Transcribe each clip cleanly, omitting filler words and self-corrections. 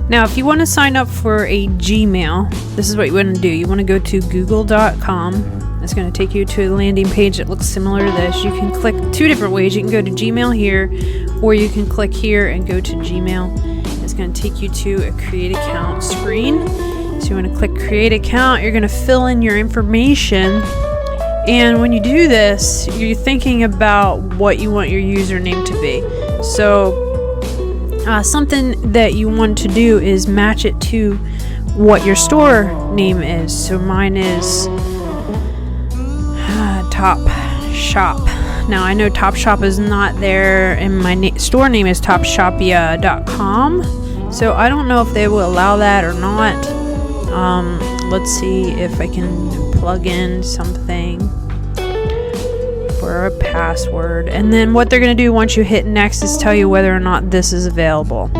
Now, if you want to sign up for a Gmail, this is what you want to do. You want to go to google.com. It's going to take you to a landing page that looks similar to this. You can click two different ways. You can go to Gmail here, or you can click here and go to Gmail. It's going to take you to a create account screen. So you want to click create account. You're going to fill in your information. And when you do this, you're thinking about what you want your username to be. So something that you want to do is match it to what your store name is. So mine is Top Shop. Now I know Top Shop is not there, and my store name is topshopia.com. So I don't know if they will allow that or not. Let's see if I can plug in something for a password, and then what they're going to do once you hit next is tell you whether or not this is available.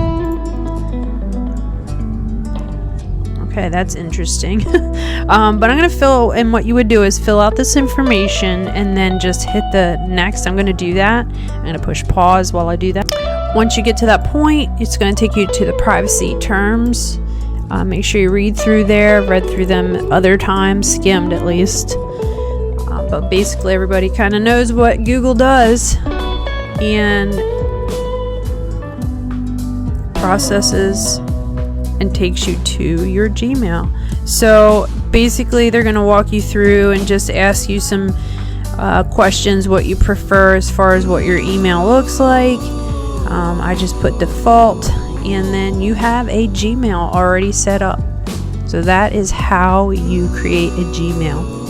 Okay, that's interesting. But I'm going to fill, and what you would do is fill out this information and then just hit the next. I'm going to do that. I'm going to push pause while I do that. Once you get to that point, it's going to take you to the privacy terms. Make sure you read through there. Read through them other times, skimmed at least. But basically everybody kind of knows what Google does and processes and takes you to your Gmail. So basically they're going to walk you through and just ask you some questions, what you prefer as far as what your email looks like. I just put default, and then you have a Gmail already set up. So that is how you create a Gmail.